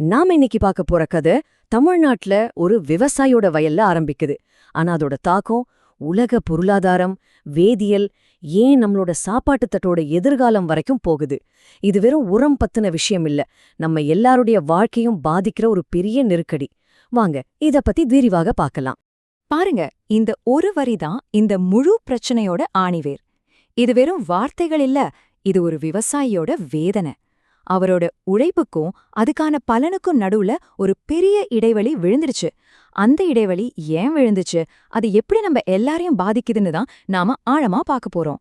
நாம இன்னைக்கு பார்க்க போற கதை தமிழ்நாட்டுல ஒரு விவசாயியோட வயல்ல ஆரம்பிக்குது. ஆனா அதோட தாக்கம் உலக பொருளாதாரம், வேதியியல், ஏன் நம்மளோட சாப்பாட்டு தட்டோட எதிர்காலம் வரைக்கும் போகுது. இது வெறும் உரம் பத்தின விஷயம் இல்ல, நம்ம எல்லாருடைய வாழ்க்கையும் பாதிக்கிற ஒரு பெரிய நெருக்கடி. வாங்க இத பத்தி விரிவாக பார்க்கலாம். பாருங்க, இந்த ஒரு வரிதான் இந்த முழு பிரச்சனையோட ஆணிவேர். இது வெறும் வார்த்தைகள் இல்ல, இது ஒரு விவசாயியோட வேதனை. அவரோட உழைப்புக்கும் அதுக்கான பலனுக்கும் நடுவுல ஒரு பெரிய இடைவெளி விழுந்துருச்சு. அந்த இடைவெளி ஏன் விழுந்துச்சு, அது எப்படி நம்ம எல்லாரையும் பாதிக்குதுன்னு தான் நாம ஆழமா பார்க்க போறோம்.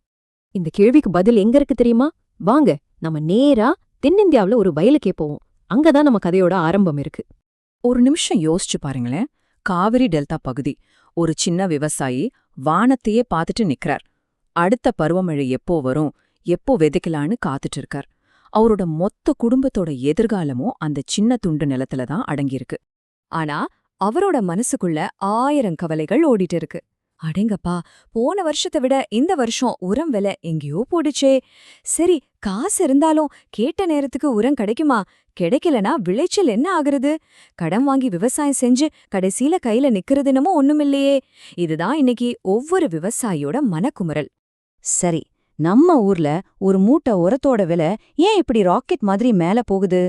இந்த கேள்விக்கு பதில் எங்க இருக்கு தெரியுமா? வாங்க நம்ம நேரா தென்னிந்தியாவுல ஒரு வயலுக்கே போவோம். அங்கதான் நம்ம கதையோட ஆரம்பம் இருக்கு. ஒரு நிமிஷம் யோசிச்சு பாருங்களேன். காவிரி டெல்டா பகுதி. ஒரு சின்ன விவசாயி வானத்தையே பார்த்துட்டு நிக்கிறார். அடுத்த பருவமழை எப்போ வரும், எப்போ விதைக்கலான்னு காத்துட்டு இருக்கார். அவரோட மொத்த குடும்பத்தோட எதிர்காலமும் அந்த சின்ன துண்டு நிலத்துல தான் அடங்கியிருக்கு. ஆனா அவரோட மனசுக்குள்ள 1000 கவலைகள் ஓடிட்டு இருக்கு. அடேங்கப்பா, போன வருஷத்தை விட இந்த வருஷம் உரம் விலை எங்கேயோ போடுச்சே. சரி, காசு இருந்தாலும் கேட்ட நேரத்துக்கு உரம் கிடைக்குமா? கிடைக்கலனா விளைச்சல் என்ன ஆகுறது? கடன் வாங்கி விவசாயம் செஞ்சு கடைசியில கையில நிக்கிறதுனமோ ஒண்ணுமில்லையே. இதுதான் இன்னைக்கு ஒவ்வொரு விவசாயியோட மனக்குமுறல். சரி, நம்ம ஊர்ல ஒரு மூட்டை உரத்தோட விலை ஏன் இப்படி ராக்கெட் மாதிரி மேல போகுது?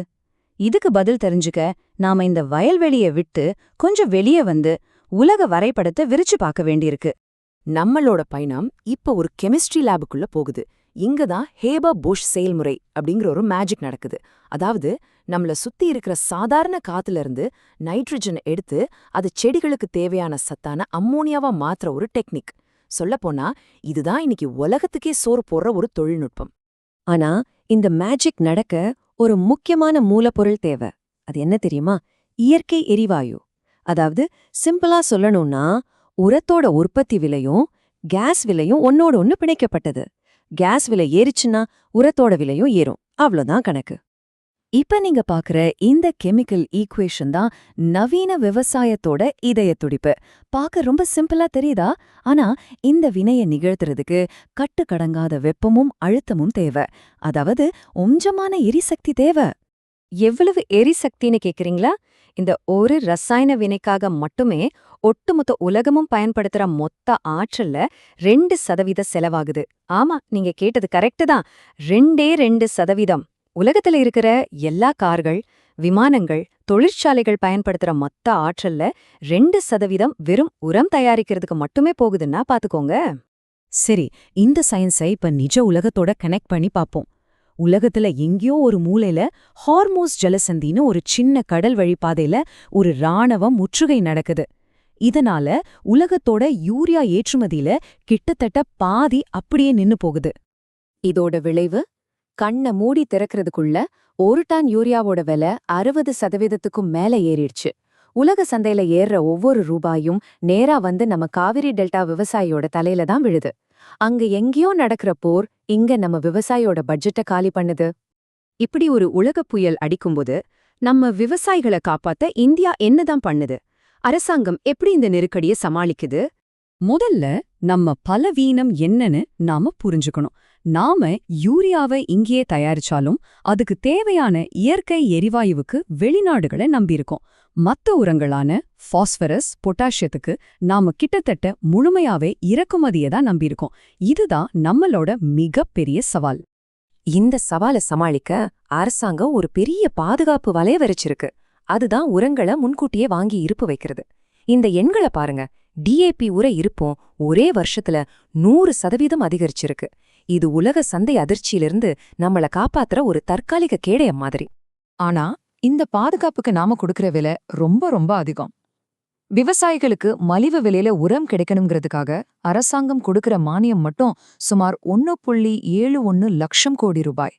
இதுக்கு பதில் தெரிஞ்சுக்க நாம இந்த வயல்வெளியை விட்டு கொஞ்சம் வெளியே வந்து உலக வரைபடத்தை விரிச்சு பார்க்க வேண்டியிருக்கு. நம்மளோட பயணம் இப்ப ஒரு கெமிஸ்ட்ரி லேபுக்குள்ள போகுது. இங்கதான் ஹேபர் புஷ் செயல்முறை அப்படிங்கிற ஒரு மேஜிக் நடக்குது. அதாவது நம்மள சுத்தி இருக்கிற சாதாரண காத்துல இருந்து நைட்ரஜன் எடுத்து அது செடிகளுக்கு தேவையான சத்தான அம்மோனியாவா மாத்துற ஒரு டெக்னிக். சொல்லப்போனா இதுதான் இன்னைக்கு உலகத்துக்கே சோறு போடுற ஒரு தொழில்நுட்பம். ஆனா இந்த மேஜிக் நடக்க ஒரு முக்கியமான மூலப்பொருள் தேவை. அது என்ன தெரியுமா? இயற்கை எரிவாயு. அதாவது சிம்பிளா சொல்லணும்னா, உரத்தோட உற்பத்தி விலையும் கேஸ் விலையும் ஒன்னோட ஒன்னு பிணைக்கப்பட்டது. கேஸ் விலை ஏறிச்சுன்னா உரத்தோட விலையும் ஏறும். அவ்வளவுதான் கணக்கு. இப்ப நீங்க பாக்குற இந்த கெமிக்கல் ஈக்குவேஷன் தான் நவீன விவசாயத்தோட இதய துடிப்பு. பார்க்க ரொம்ப சிம்பிளா தெரியுதா? ஆனா இந்த வினையை நிகழ்த்துறதுக்கு கட்டுக்கடங்காத வெப்பமும் அழுத்தமும் தேவை. அதாவது கொஞ்சமான எரிசக்தி தேவை. எவ்வளவு எரிசக்தின்னு கேக்குறீங்களா? இந்த ஒரு ரசாயன வினைக்காக மட்டுமே ஒட்டுமொத்த உலகமும் பயன்படுத்துற மொத்த ஆற்றல்ல 2% செலவாகுது. ஆமா, நீங்க கேட்டது கரெக்ட் தான். 2% உலகத்துல இருக்கிற எல்லா கார்கள், விமானங்கள், தொழிற்சாலைகள் பயன்படுத்துற மொத்த ஆற்றல்ல 2% வெறும் உரம் தயாரிக்கிறதுக்கு மட்டுமே போகுதுன்னா பாத்துக்கோங்க. சரி, இந்த சயின்ஸை இப்ப நிஜ உலகத்தோட கனெக்ட் பண்ணி பாப்போம். உலகத்துல எங்கேயோ ஒரு மூலையில ஹார்மோஸ் ஜலசந்தின்னு ஒரு சின்ன கடல் வழிப்பாதையில ஒரு ராணுவம் முற்றுகை நடக்குது. இதனால உலகத்தோட யூரியா ஏற்றுமதியில கிட்டத்தட்ட பாதி அப்படியே நின்னு போகுது. இதோட விளைவு, கண்ணை மூடி திறக்கிறதுக்குள்ள 1 டன் யூரியாவோட விலை 60%க்கும் மேல ஏறிடுச்சு. உலக சந்தையில ஏறுற ஒவ்வொரு ரூபாயும் நேரா வந்து நம்ம காவிரி டெல்டா விவசாயியோட தலையில தான் விழுது. அங்க எங்கேயோ நடக்கிற போர் இங்க நம்ம விவசாயியோட பட்ஜெட்டை காலி பண்ணுது. இப்படி ஒரு உலகப் புயல் அடிக்கும்போது நம்ம விவசாயிகளை காப்பாத்த இந்தியா என்னதான் பண்ணுது? அரசாங்கம் எப்படி இந்த நெருக்கடியை சமாளிக்குது? முதல்ல நம்ம பலவீனம் என்னன்னு நாம புரிஞ்சுக்கணும். நாம யூரியாவை இங்கேயே தயாரிச்சாலும் அதுக்கு தேவையான இயற்கை எரிவாயுவுக்கு வெளிநாடுகளை நம்பியிருக்கோம். மத்த உரங்களான பாஸ்பரஸ், பொட்டாசியத்துக்கு நாம கிட்டத்தட்ட முழுமையாவே இறக்குமதியை தான் நம்பியிருக்கோம். இதுதான் நம்மளோட மிகப்பெரிய சவால். இந்த சவாலை சமாளிக்க அரசாங்கம் ஒரு பெரிய பாதுகாப்பு வலைய வரைச்சிருக்கு. அதுதான் உரங்களை முன்கூட்டியே வாங்கி இருப்பு வைக்கிறது. இந்த எண்களை பாருங்க. டிஏபி உர இருப்பும் ஒரே வருஷத்துல 100% அதிகரிச்சிருக்கு. இது உலக சந்தை அதிர்ச்சியிலிருந்து நம்மள காப்பாத்துற ஒரு தற்காலிக கேடயம் மாதிரி. ஆனா இந்த பாதுகாப்புக்கு நாம கொடுக்கற விலை ரொம்ப ரொம்ப அதிகம். விவசாயிகளுக்கு மலிவு விலையில உரம் கிடைக்கணுங்கிறதுக்காக அரசாங்கம் கொடுக்கற மானியம் மட்டும் சுமார் 1.71 லட்சம் கோடி ரூபாய்.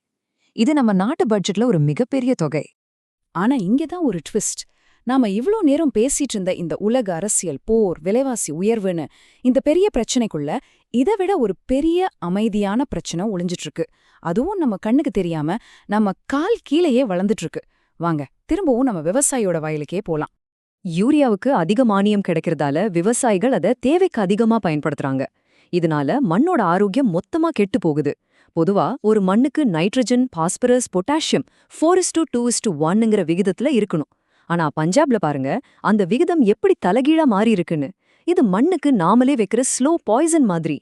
இது நம்ம நாட்டு பட்ஜெட்ல ஒரு மிகப்பெரிய தொகை. ஆனா இங்கதான் ஒரு ட்விஸ்ட். நாம இவ்ளோ நேரம் பேசிட்டு இருந்த இந்த உலக அரசியல், போர், விலைவாசி உயர்வுன்னு இந்த பெரிய பிரச்சனைக்குள்ள இதை விட ஒரு பெரிய அமைதியான பிரச்சனை ஒளிஞ்சிட்டு இருக்கு. அதுவும் நம்ம கண்ணுக்கு தெரியாம நம்ம கால் கீழேயே வளர்ந்துட்டு இருக்கு. வாங்க திரும்பவும் நம்ம விவசாயியோட வயலுக்கே போலாம். யூரியாவுக்கு அதிக மானியம் கிடைக்கிறதால விவசாயிகள் அதை தேவைக்கு அதிகமா பயன்படுத்துறாங்க. இதனால மண்ணோட ஆரோக்கியம் மொத்தமா கெட்டு போகுது. பொதுவா ஒரு மண்ணுக்கு நைட்ரஜன், பாஸ்பரஸ், பொட்டாசியம் 4:2:1ங்கிற விகிதத்துல இருக்கணும். ஆனா பஞ்சாப்ல பாருங்க, அந்த விகிதம் எப்படி தலைகீழா மாறி இருக்குன்னு. இது மண்ணுக்கு நாமளே வைக்கிற ஸ்லோ பாய்சன் மாதிரி.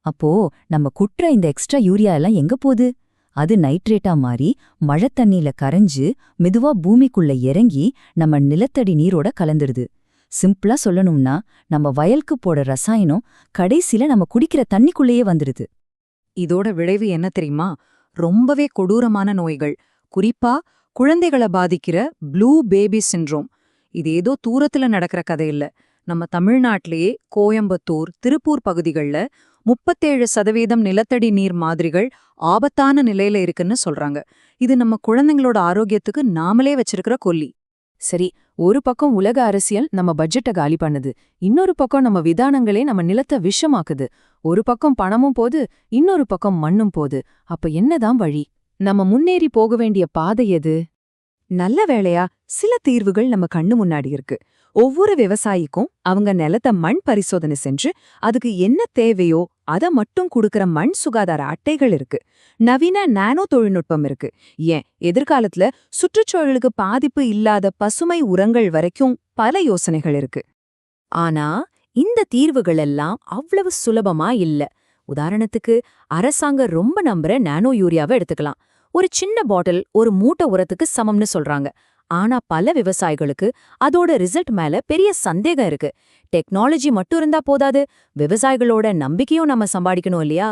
அப்போ நம்ம குட்டுற இந்த எக்ஸ்ட்ரா யூரியா எல்லாம் எங்க போகுது? அது நைட்ரேட்டா மாறி மழை தண்ணியில கரைஞ்சு மெதுவா பூமிக்குள்ள இறங்கி நம்ம நிலத்தடி நீரோட கலந்துடுது. சிம்பிளா சொல்லணும்னா நம்ம வயலுக்கு போட ரசாயனம் கடைசியில நம்ம குடிக்கிற தண்ணிக்குள்ளேயே வந்துடுது. இதோட விளைவு என்ன தெரியுமா? ரொம்பவே கொடூரமான நோய்கள், குறிப்பா குழந்தைகளை பாதிக்கிற ப்ளூ பேபி சிண்ட்ரோம். இது ஏதோ தூரத்துல நடக்கிற கதை இல்ல. நம்ம தமிழ்நாட்டிலேயே கோயம்புத்தூர், திருப்பூர் பகுதிகள்ல 37% நிலத்தடி நீர் மாதிரிகள் ஆபத்தான நிலையில இருக்குன்னு சொல்றாங்க. இது நம்ம குழந்தைங்களோட ஆரோக்கியத்துக்கு நாமளே வச்சிருக்கிற கொல்லி. சரி, ஒரு பக்கம் உலக அரசியல் நம்ம பட்ஜெட்டை காலி பண்ணுது, இன்னொரு பக்கம் நம்ம விதானங்களே நம்ம நிலத்தை விஷமாக்குது. ஒரு பக்கம் பணமும் போது, இன்னொரு பக்கம் மண்ணும் போது. அப்ப என்னதான் வழி? நம்ம முன்னேறி போக வேண்டிய பாதை எது? நல்ல வேளையா சில தீர்வுகள் நம்ம கண்ணு முன்னாடி இருக்கு. ஒவ்வொரு விவசாயிக்கும் அவங்க நிலத்தை மண் பரிசோதனை செஞ்சு அதுக்கு என்ன தேவையோ அதை மட்டும் கொடுக்கற மண் சுகாதார அட்டைகள் இருக்கு. நவீன நானோ தொழில்நுட்பம் இருக்கு. ஏன் எதிர்காலத்துல சுற்றுச்சூழலுக்கு பாதிப்பு இல்லாத பசுமை உரங்கள் வரைக்கும் பல யோசனைகள் இருக்கு. ஆனா இந்த தீர்வுகள் எல்லாம் அவ்வளவு சுலபமா இல்ல. உதாரணத்துக்கு அரசாங்கம் ரொம்ப நம்புற நானோ யூரியாவை எடுத்துக்கலாம். ஒரு சின்ன பாட்டில் ஒரு மூட்டை உரத்துக்கு சமம்னு சொல்றாங்க. ஆனா பல விவசாயிகளுக்கு அதோட ரிசல்ட் மேல பெரிய சந்தேகம் இருக்கு. டெக்னாலஜி மட்டும் இருந்தா போதாது, விவசாயிகளோட நம்பிக்கையும் நம்ம சம்பாதிக்கணும் இல்லையா?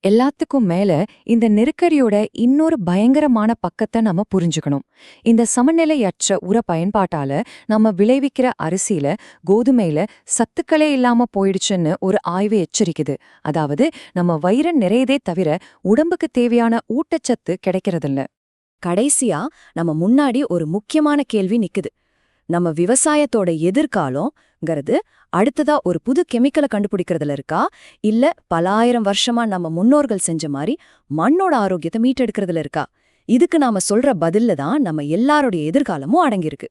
எல்லாத்துக்கும் மேல இந்த நெருக்கடியோட இன்னொரு பயங்கரமான பக்கத்தை நம்ம புரிஞ்சுக்கணும். இந்த சமநிலையற்ற உர பயன்பாட்டால நம்ம விளைவிக்கிற அரிசியில, கோதுமையில சத்துக்களே இல்லாம போயிடுச்சுன்னு ஒரு ஆய்வு எச்சரிக்குது. அதாவது நம்ம வயிறு நிறையதே தவிர உடம்புக்கு தேவையான ஊட்டச்சத்து கிடைக்கிறதில்ல. கடைசியா நம்ம முன்னாடி ஒரு முக்கியமான கேள்வி நிக்குது. நம்ம விவசாயத்தோட எதிர்காலம்ங்கிறது அடுத்ததா ஒரு புது கெமிக்கலை கண்டுபிடிக்கிறதுல இருக்கா, இல்ல பல ஆயிரம் வருஷமா நம்ம முன்னோர்கள் செஞ்ச மாதிரி மண்ணோட ஆரோக்கியத்தை மீட்டெடுக்கிறதுல இருக்கா? இதுக்கு நாம சொல்ற பதில்ல தான் நம்ம எல்லாருடைய எதிர்காலமும் அடங்கியிருக்கு.